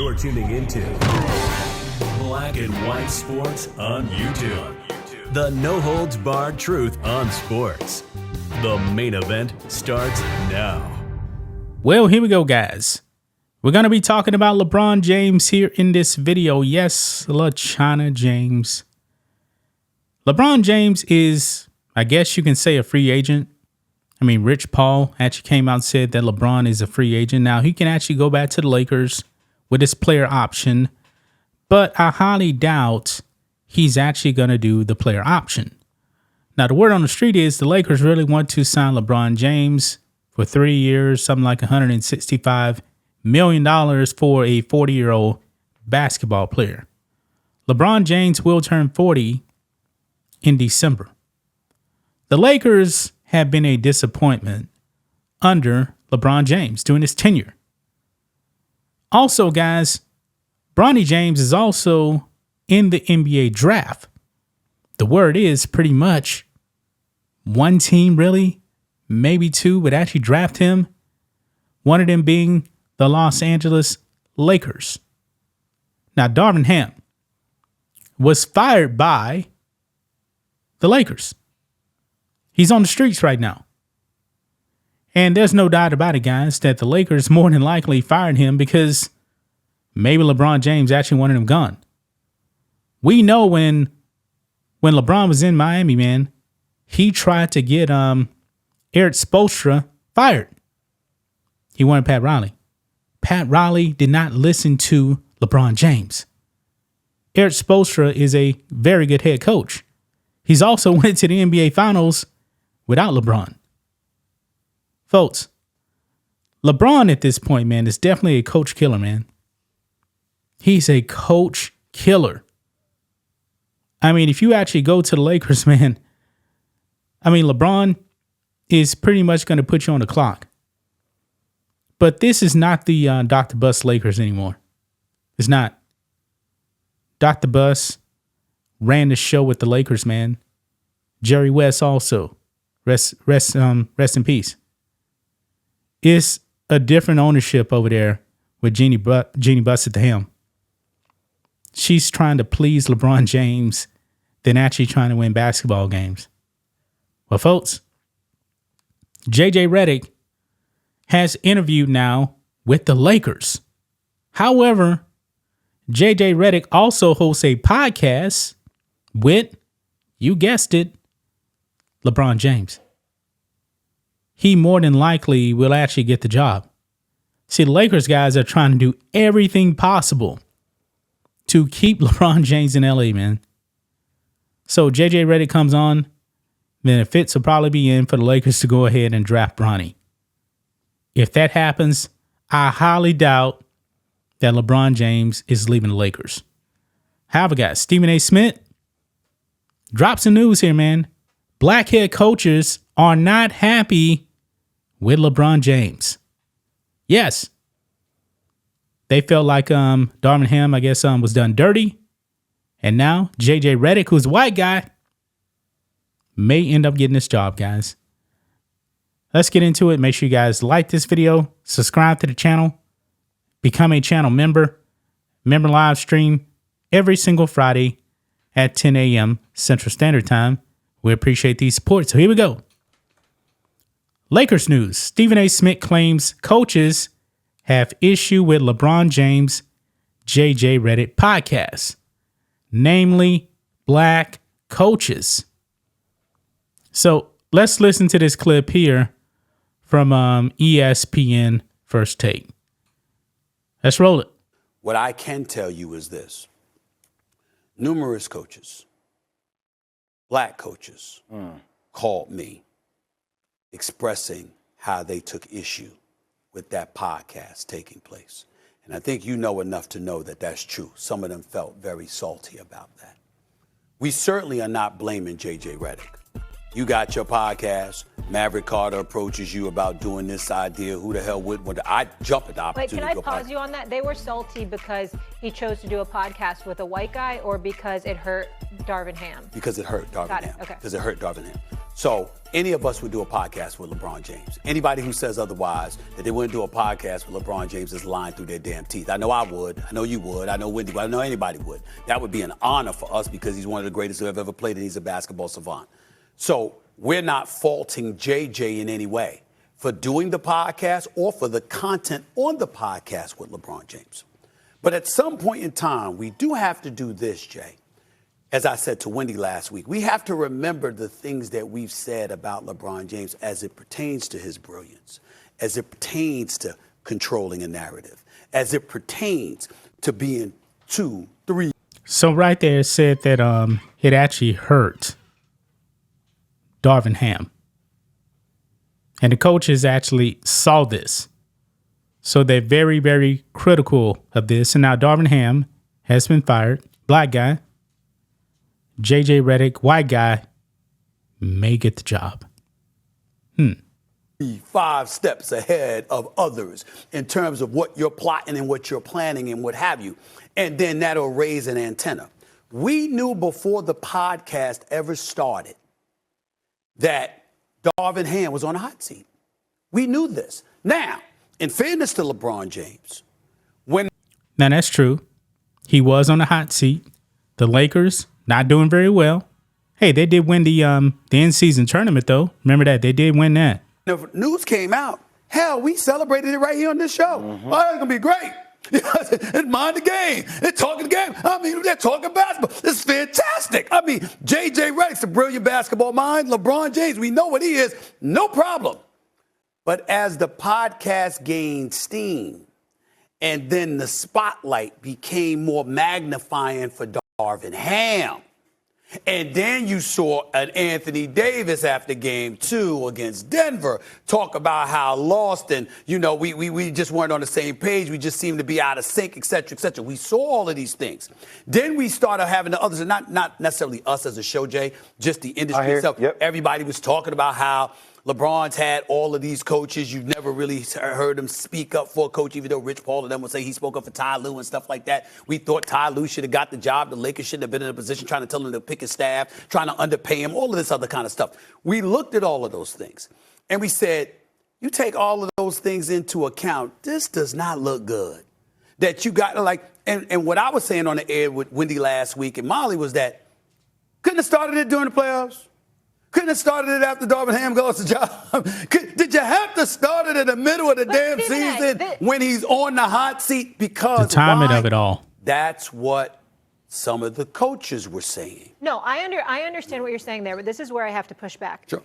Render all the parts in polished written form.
You're tuning into Black and White Sports on YouTube. The no-holds-barred truth on sports. The main event starts now. Well, here we go, guys. We're going to be talking about LeBron James here in this video. Yes, LeChina James. LeBron James is, I guess you can say, a free agent. I mean, Rich Paul actually came out and said that LeBron is a free agent. Now, he can actually go back to the Lakers with his player option, but I highly doubt he's actually going to do the player option. Now, the word on the street is the Lakers really want to sign LeBron James for 3 years, something like $165 million for a 40-year-old basketball player. LeBron James will turn 40 in December. The Lakers have been a disappointment under LeBron James during his tenure. Also, guys, Bronny James is also in the NBA draft. The word is pretty much one team, really, maybe two, would actually draft him. One of them being the Los Angeles Lakers. Now, Darvin Ham was fired by the Lakers. He's on the streets right now. And there's no doubt about it, guys, that the Lakers more than likely fired him because maybe LeBron James actually wanted him gone. We know when LeBron was in Miami, man, he tried to get Eric Spoelstra fired. He wanted Pat Riley. Pat Riley did not listen to LeBron James. Eric Spoelstra is a very good head coach. He's also went to the NBA Finals without LeBron. Folks, LeBron at this point, man, is definitely a coach killer, man. He's a coach killer. I mean, if you actually go to the Lakers, man, I mean, LeBron is pretty much going to put you on the clock. But this is not the Dr. Bus Lakers anymore. It's not. Dr. Bus ran the show with the Lakers, man. Jerry West also. Rest in peace. It's a different ownership over there with Jeannie Buss at the helm. She's trying to please LeBron James than actually trying to win basketball games. Well, folks, JJ Reddick has interviewed now with the Lakers. However, JJ Reddick also hosts a podcast with, you guessed it, LeBron James. He more than likely will actually get the job. See, the Lakers guys are trying to do everything possible to keep LeBron James in LA, man. So JJ Reddick comes on, then the fits will probably be in for the Lakers to go ahead and draft Bronny. If that happens, I highly doubt that LeBron James is leaving the Lakers. However, guys, Stephen A. Smith drops some news here, man. Black head coaches are not happy with LeBron James. Yes. They felt like Darvin Ham, I guess, was done dirty. And now JJ Reddick, who's a white guy, may end up getting this job, guys. Let's get into it. Make sure you guys like this video, subscribe to the channel, become a channel member. Member live stream every single Friday at 10 a.m. Central Standard Time. We appreciate the support. So here we go. Lakers news. Stephen A. Smith claims coaches have issue with LeBron James' JJ Reddick podcast, namely black coaches. So let's listen to this clip here from ESPN First Take. Let's roll it. What I can tell you is this. Numerous coaches, black coaches, called me expressing how they took issue with that podcast taking place. And I think you know enough to know that that's true. Some of them felt very salty about that. We certainly are not blaming JJ Reddick. You got your podcast. Maverick Carter approaches you about doing this idea. Who the hell would? I jump at the opportunity. Wait, can I pause you on that? They were salty because he chose to do a podcast with a white guy, or because it hurt Darvin Ham? Because it hurt Darvin Ham. Okay. Because it hurt Darvin Ham. So any of us would do a podcast with LeBron James. Anybody who says otherwise, that they wouldn't do a podcast with LeBron James, is lying through their damn teeth. I know I would. I know you would. I know Wendy would. I know anybody would. That would be an honor for us because he's one of the greatest who have ever played and he's a basketball savant. So we're not faulting JJ in any way for doing the podcast or for the content on the podcast with LeBron James. But at some point in time, we do have to do this, Jay. As I said to Wendy last week, we have to remember the things that we've said about LeBron James as it pertains to his brilliance, as it pertains to controlling a narrative, as it pertains to being 2, 3. So right there it said that it actually hurt Darvin Ham. And the coaches actually saw this. So they're very, very critical of this. And now Darvin Ham has been fired. Black guy. JJ Reddick, white guy, may get the job. 5 steps ahead of others in terms of what you're plotting and what you're planning and what have you. And then that'll raise an antenna. We knew before the podcast ever started that Darvin Ham was on a hot seat. We knew this. Now, in fairness to LeBron James, now that's true. He was on a hot seat. The Lakers not doing very well. Hey, they did win the in-season tournament, though. Remember that? They did win that. the news came out, hell, we celebrated it right here on this show. Mm-hmm. Oh, it's going to be great. It's mind the game. They're talking the game. I mean, they're talking basketball. It's fantastic. I mean, JJ Reddick's a brilliant basketball mind. LeBron James, we know what he is. No problem. But as the podcast gained steam and then the spotlight became more magnifying for Darvin Ham, and then you saw an Anthony Davis after game 2 against Denver talk about how lost and, you know, we just weren't on the same page. We just seemed to be out of sync, et cetera, et cetera. We saw all of these things. Then we started having the others, and not necessarily us as a show, Jay, just the industry itself. Yep. Everybody was talking about how LeBron's had all of these coaches. You've never really heard him speak up for a coach, even though Rich Paul and them would say he spoke up for Ty Lue and stuff like that. We thought Ty Lue should have got the job. The Lakers shouldn't have been in a position trying to tell him to pick his staff, trying to underpay him, all of this other kind of stuff. We looked at all of those things, and we said, you take all of those things into account, this does not look good. That you got to like, and what I was saying on the air with Wendy last week and Molly was that couldn't have started it during the playoffs. Couldn't have started it after Darvin Ham lost the job. Did you have to start it in the middle of the damn season when he's on the hot seat? Because the timing of it all. That's what some of the coaches were saying. No, I understand what you're saying there, but this is where I have to push back. Sure.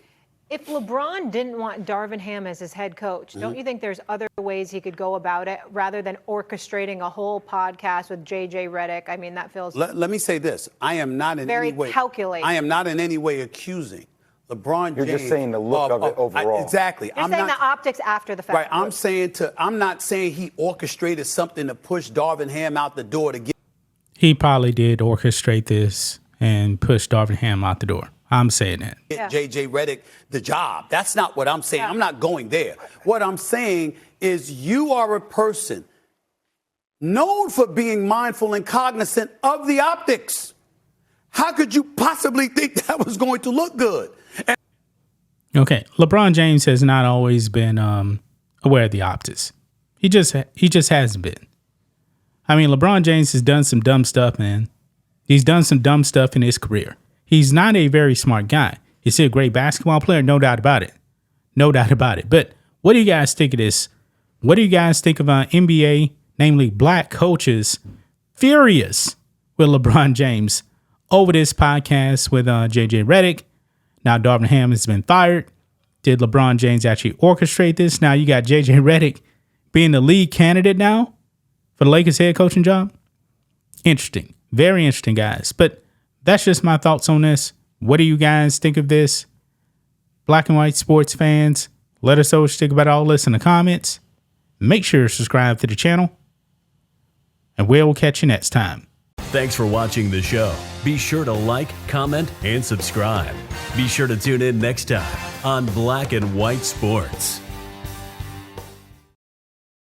If LeBron didn't want Darvin Ham as his head coach, don't you think there's other ways he could go about it rather than orchestrating a whole podcast with JJ Reddick? I mean, that feels Let me say this. I am not in very any way calculated. I am not in any way accusing LeBron James. You're just saying the look of it overall. Exactly. You're saying the optics after the fact. Right. I'm not saying he orchestrated something to push Darvin Ham out the door to get. He probably did orchestrate this and push Darvin Ham out the door. I'm saying that. Get JJ Reddick the job. That's not what I'm saying. I'm not going there. What I'm saying is you are a person known for being mindful and cognizant of the optics. How could you possibly think that was going to look good? Okay, LeBron James has not always been aware of the optics. He just hasn't been. I mean, LeBron James has done some dumb stuff, man. He's done some dumb stuff in his career. He's not a very smart guy. He's a great basketball player, no doubt about it. No doubt about it. But what do you guys think of this? What do you guys think of NBA, namely black coaches, furious with LeBron James over this podcast with JJ Reddick? Now Darvin Ham has been fired. Did LeBron James actually orchestrate this? Now you got JJ Reddick being the lead candidate now for the Lakers head coaching job. Interesting. Very interesting, guys. But that's just my thoughts on this. What do you guys think of this? Black and white sports fans, let us know what you think about all this in the comments. Make sure to subscribe to the channel. And we'll catch you next time. Thanks for watching the show. Be sure to like, comment, and subscribe. Be sure to tune in next time on Black and White Sports.